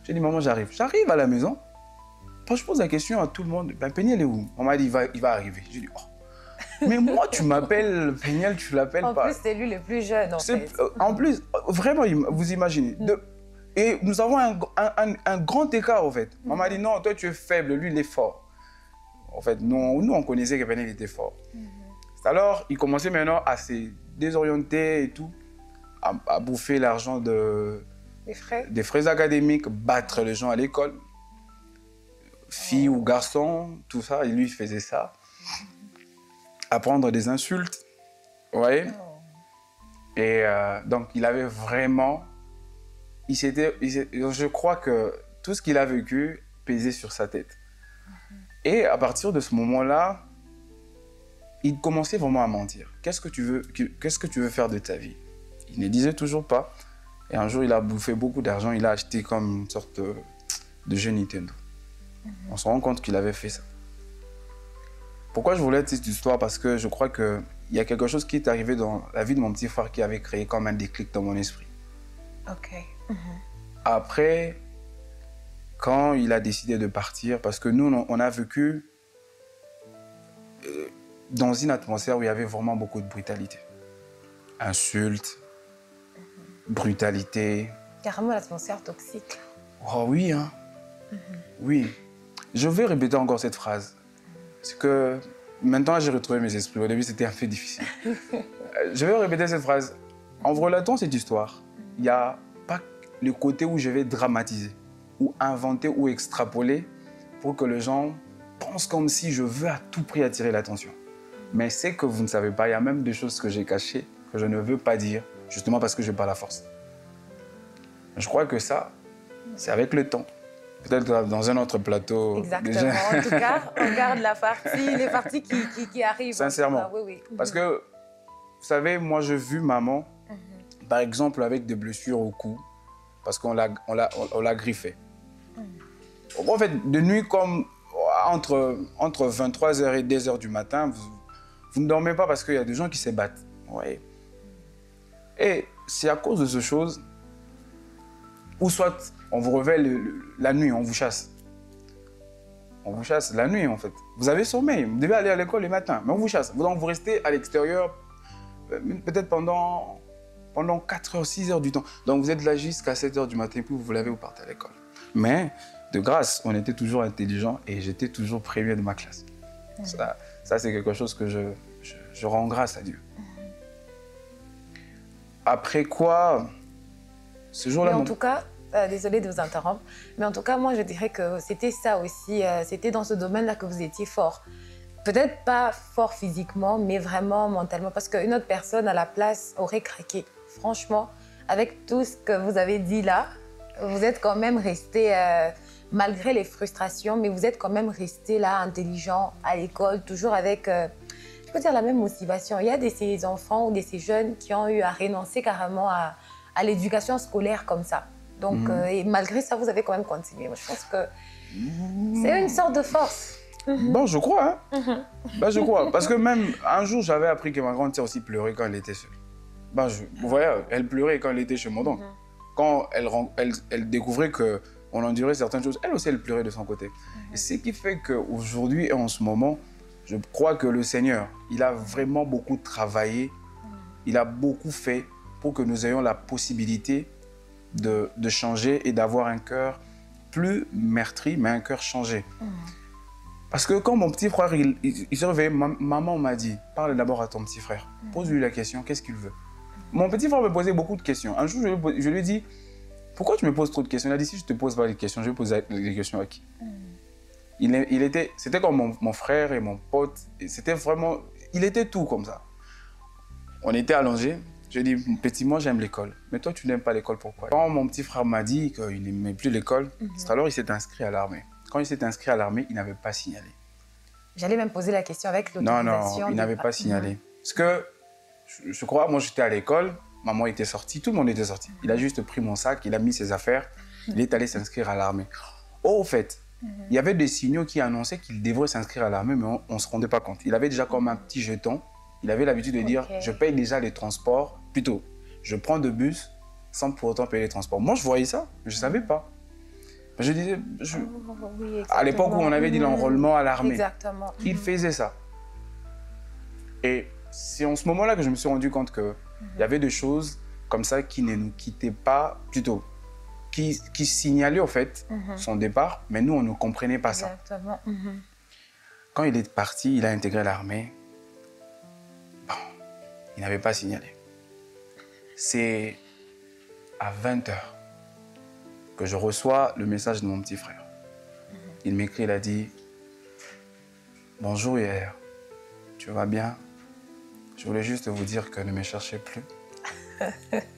J'ai dit, maman, j'arrive. J'arrive à la maison. Quand je pose la question à tout le monde, ben, Péniel est où? On m'a dit, il va arriver. J'ai dit, oh. Mais moi, tu m'appelles Péniel, tu l'appelles pas.
En plus, c'est lui le plus jeune, en fait.
En plus, vraiment, vous imaginez. Et nous avons un grand écart, en fait. Maman m'a dit, non, toi, tu es faible, lui, il est fort. En fait, nous on connaissait que Péniel était fort. Alors, il commençait maintenant à se désorienter et tout, à bouffer l'argent des frais académiques, battre les gens à l'école, filles ou garçons, tout ça, et lui, il faisait ça. Apprendre des insultes, vous voyez. Et donc, il avait vraiment... je crois que tout ce qu'il a vécu pesait sur sa tête. Et à partir de ce moment-là, il commençait vraiment à mentir. Qu'est-ce que tu veux faire de ta vie? Il ne disait toujours pas. Et un jour, il a bouffé beaucoup d'argent. Il a acheté comme une sorte de jeu Nintendo. On se rend compte qu'il avait fait ça. Pourquoi je voulais dire cette histoire? Parce que je crois qu'il y a quelque chose qui est arrivé dans la vie de mon petit frère qui avait créé comme un déclic dans mon esprit.
Ok.
Après, quand il a décidé de partir, parce que nous, on a vécu dans une atmosphère où il y avait vraiment beaucoup de brutalité. Insultes, brutalité.
Carrément l'atmosphère toxique.
Oh oui, hein. Oui. Je vais répéter encore cette phrase. Parce que maintenant, j'ai retrouvé mes esprits. Au début, c'était un peu difficile. Je vais répéter cette phrase. En vous relatant cette histoire, il n'y a pas le côté où je vais dramatiser, ou inventer, ou extrapoler pour que les gens pensent comme si je veux à tout prix attirer l'attention. Mais c'est que vous ne savez pas, il y a même des choses que j'ai cachées, que je ne veux pas dire, justement parce que je n'ai pas la force. Je crois que ça, c'est avec le temps. Peut-être dans un autre plateau.
Exactement. Déjà. En tout cas, on garde les parties qui arrivent.
Sincèrement.
Oui, oui.
Parce que, vous savez, moi, j'ai vu maman, par exemple, avec des blessures au cou, parce qu'on l'a griffée. En fait, de nuit, comme entre 23h et 2h du matin, vous ne dormez pas parce qu'il y a des gens qui se battent. Ouais. Et c'est à cause de ces choses, ou soit on vous réveille la nuit, on vous chasse. On vous chasse la nuit, en fait. Vous avez sommeil, vous devez aller à l'école le matin, mais on vous chasse. Donc vous restez à l'extérieur, peut-être pendant pendant 4 heures, 6 heures du temps. Donc vous êtes là jusqu'à 7 heures du matin, puis vous vous lavez, vous partez à l'école. Mais de grâce, on était toujours intelligents et j'étais toujours premier de ma classe. Ça c'est quelque chose que je rends grâce à Dieu. Après quoi, ce jour-là...
En tout cas, désolée de vous interrompre, mais en tout cas, moi, je dirais que c'était ça aussi. C'était dans ce domaine-là que vous étiez fort. Peut-être pas fort physiquement, mais vraiment mentalement. Parce qu'une autre personne à la place aurait craqué. Franchement, avec tout ce que vous avez dit là, vous êtes quand même resté, malgré les frustrations, mais vous êtes quand même resté là, intelligent, à l'école, toujours avec... je peux dire la même motivation. Il y a de ces enfants ou de ces jeunes qui ont eu à renoncer carrément à l'éducation scolaire comme ça. Donc, et malgré ça, vous avez quand même continué. Moi, je pense que c'est une sorte de force.
Bon, je crois, hein. Ben, je crois. Parce que même un jour, j'avais appris que ma grande sœur aussi pleurait quand elle était seule. Ben, vous voyez, elle pleurait quand elle était chez mon oncle. Quand elle découvrait qu'on endurait certaines choses, elle aussi, elle pleurait de son côté. Et ce qui fait qu'aujourd'hui et en ce moment, je crois que le Seigneur, il a vraiment beaucoup travaillé, il a beaucoup fait pour que nous ayons la possibilité de changer et d'avoir un cœur plus meurtri, mais un cœur changé. Parce que quand mon petit frère, il s'est réveillé, maman m'a dit, parle d'abord à ton petit frère, pose-lui la question, qu'est-ce qu'il veut? Mon petit frère me posait beaucoup de questions. Un jour, je lui ai dit, pourquoi tu me poses trop de questions? Il a dit, si je ne te pose pas les questions, je vais poser les questions à qui? C'était comme mon frère et mon pote. C'était vraiment... Il était tout comme ça. On était allongés. Je lui ai dit, petit, moi j'aime l'école. Mais toi, tu n'aimes pas l'école, pourquoi? Quand mon petit frère m'a dit qu'il n'aimait plus l'école, alors il s'est inscrit à l'armée. Quand il s'est inscrit à l'armée, il n'avait pas signalé.
J'allais même poser la question avec l'autorisation.
Non, il n'avait pas signalé. Parce que, je crois, moi j'étais à l'école, maman était sortie, tout le monde était sorti. Il a juste pris mon sac, il a mis ses affaires, il est allé s'inscrire à l'armée. Oh, au fait, il y avait des signaux qui annonçaient qu'il devrait s'inscrire à l'armée, mais on ne se rendait pas compte. Il avait déjà comme un petit jeton. Il avait l'habitude de dire, je paye déjà les transports, plutôt, je prends de bus sans pour autant payer les transports. Moi, je voyais ça, je ne savais pas. Je disais,
Oui,
à l'époque où on avait dit l'enrôlement à l'armée,
exactement.
Il faisait ça. Et c'est en ce moment-là que je me suis rendu compte qu'il y avait des choses comme ça qui ne nous quittaient pas, plutôt, qui signalaient en fait son départ, mais nous, on ne comprenait pas ça.
Exactement.
Quand il est parti, il a intégré l'armée. Bon, il n'avait pas signalé. C'est à 20h que je reçois le message de mon petit frère. Il m'écrit, il a dit « Bonjour hier, tu vas bien? Je voulais juste vous dire que ne me cherchez plus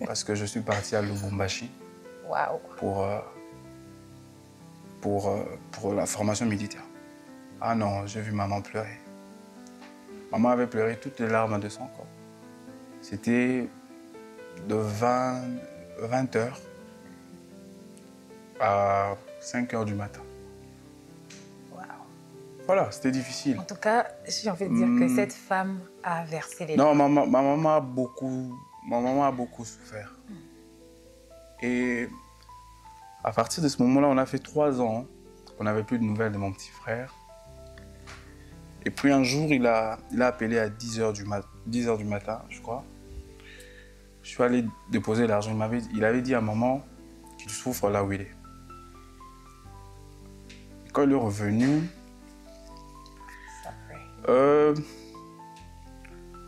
parce que je suis parti à Lubumbashi pour la formation militaire. » Ah non, j'ai vu maman pleurer. Maman avait pleuré toutes les larmes de son corps. C'était de 20h à 5h du matin. Voilà, c'était difficile.
En tout cas, j'ai envie de dire que cette femme a versé les
larmes.
Non,
ma maman a beaucoup souffert. Et à partir de ce moment-là, on a fait 3 ans qu'on n'avait plus de nouvelles de mon petit frère. Et puis un jour, il a appelé à 10h du matin, je crois. Je suis allé déposer l'argent. Il avait dit à maman qu'il souffre là où il est. Et quand il est revenu,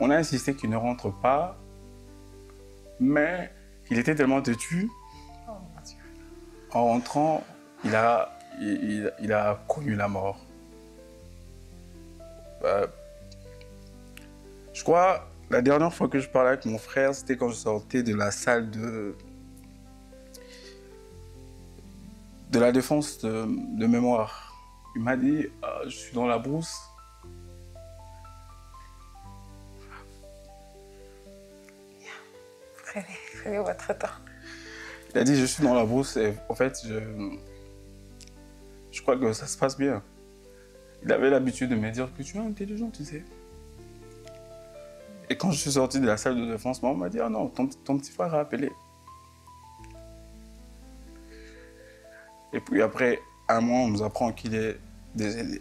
on a insisté qu'il ne rentre pas, mais il était tellement têtu. En rentrant, il a connu la mort. Je crois, la dernière fois que je parlais avec mon frère, c'était quand je sortais de la salle de la défense de mémoire. Il m'a dit, je suis dans la brousse.
Prenez votre temps.
Il a dit, je suis dans la brousse et en fait, je crois que ça se passe bien. Il avait l'habitude de me dire que tu es intelligent, tu sais. Et quand je suis sorti de la salle de défense, maman m'a dit, ah non, ton petit frère a appelé. Et puis après un mois, on nous apprend qu'il est décédé.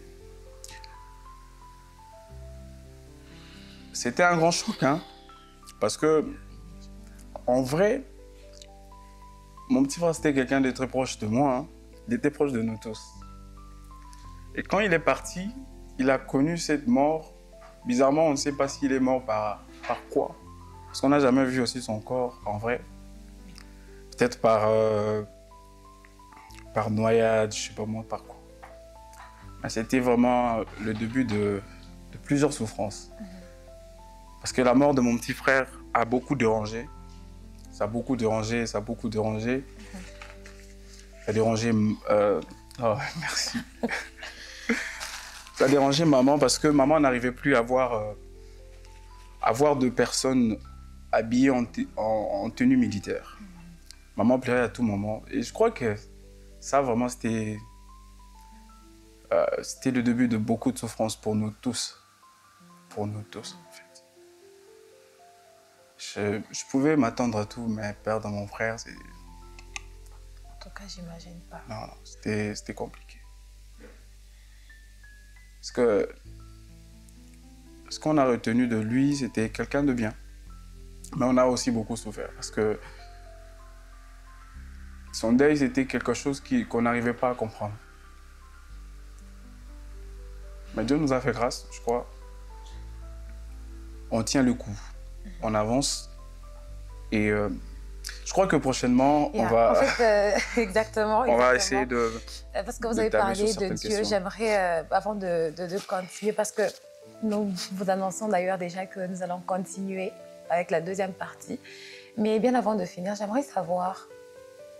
C'était un grand choc, hein, parce que En vrai, mon petit frère, c'était quelqu'un de très proche de moi. Hein. Il était proche de nous tous. Et quand il est parti, il a connu cette mort. Bizarrement, on ne sait pas s'il est mort par quoi. Parce qu'on n'a jamais vu aussi son corps, en vrai. Peut-être par noyade, je ne sais pas moi, par quoi. Mais c'était vraiment le début de plusieurs souffrances. Parce que la mort de mon petit frère a beaucoup dérangé. Ça a beaucoup dérangé, ça a beaucoup dérangé. Ça a dérangé... Oh, merci. Ça a dérangé maman parce que maman n'arrivait plus à voir de personnes habillées en tenue militaire. Maman pleurait à tout moment. Et je crois que ça, vraiment, c'était le début de beaucoup de souffrances pour nous tous. Pour nous tous, en fait. Je pouvais m'attendre à tout, mais perdre mon frère, c'est...
En tout cas, j'imagine pas.
Non, c'était compliqué. Parce que ce qu'on a retenu de lui, c'était quelqu'un de bien. Mais on a aussi beaucoup souffert parce que son deuil, c'était quelque chose qu'on n'arrivait pas à comprendre. Mais Dieu nous a fait grâce, je crois. On tient le coup, on avance. Et je crois que prochainement, on va...
En fait, exactement.
On va essayer de...
Parce que vous avez parlé de Dieu, j'aimerais, avant de continuer, parce que nous vous annonçons d'ailleurs déjà que nous allons continuer avec la deuxième partie. Mais bien avant de finir, j'aimerais savoir,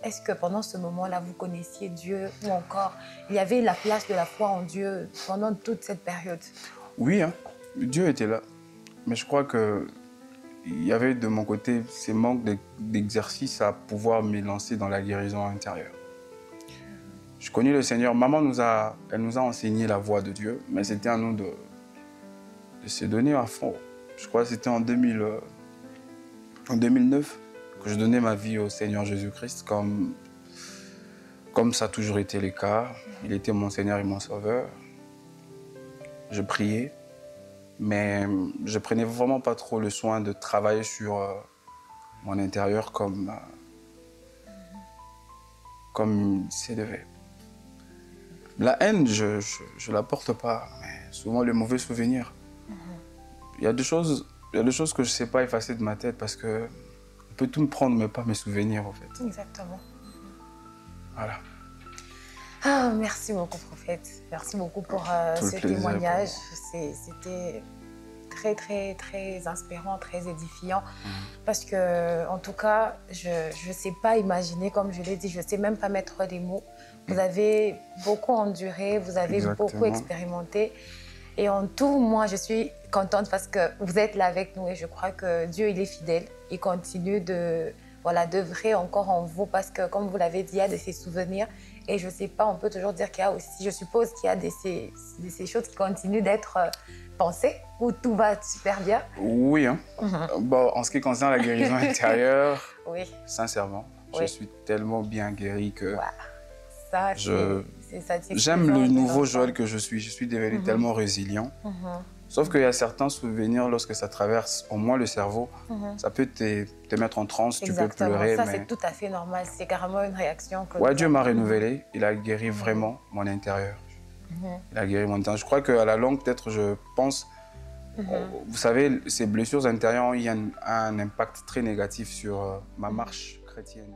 est-ce que pendant ce moment-là, vous connaissiez Dieu ou encore il y avait la place de la foi en Dieu pendant toute cette période?
Oui, hein, Dieu était là. Mais je crois qu'il y avait de mon côté ces manques d'exercice à pouvoir me lancer dans la guérison intérieure. Je connais le Seigneur. Maman elle nous a enseigné la voie de Dieu, mais c'était à nous de se donner à fond. Je crois que c'était en 2009 que je donnais ma vie au Seigneur Jésus-Christ, comme ça a toujours été le cas. Il était mon Seigneur et mon Sauveur. Je priais, mais je prenais vraiment pas trop le soin de travailler sur mon intérieur comme c'est devait. La haine, je la porte pas, mais souvent les mauvais souvenirs. Il y a des choses que je ne sais pas effacer de ma tête parce que on peut tout me prendre, mais pas mes souvenirs, en fait.
Exactement.
Voilà.
Ah, merci beaucoup, prophète. Merci beaucoup pour ce témoignage. C'était très, très, très inspirant, très édifiant. Parce que, en tout cas, je ne sais pas imaginer, comme je l'ai dit, je ne sais même pas mettre des mots. Vous avez beaucoup enduré, vous avez beaucoup expérimenté. Et en tout, moi, je suis contente parce que vous êtes là avec nous et je crois que Dieu, il est fidèle. Il continue d'œuvrer encore en vous parce que, comme vous l'avez dit, il y a de ces souvenirs. Et je ne sais pas, on peut toujours dire qu'il y a aussi, je suppose qu'il y a ces choses qui continuent d'être pensées où tout va super bien.
Oui, hein. Bon, en ce qui concerne la guérison intérieure,
oui.
Sincèrement, je suis tellement bien guéri que...
Wow. Ça,
j'aime le nouveau Joël que je suis. Je suis devenu tellement résilient. Sauf qu'il y a certains souvenirs, lorsque ça traverse au moins le cerveau, ça peut te mettre en transe, tu peux pleurer.
Ça, c'est tout à fait normal. C'est carrément une réaction.
Ouais, Dieu m'a renouvelé. Il a guéri vraiment mon intérieur. Il a guéri mon intérieur. Je crois qu'à la longue, peut-être, je pense... Vous savez, ces blessures intérieures, il y a un impact très négatif sur ma marche chrétienne.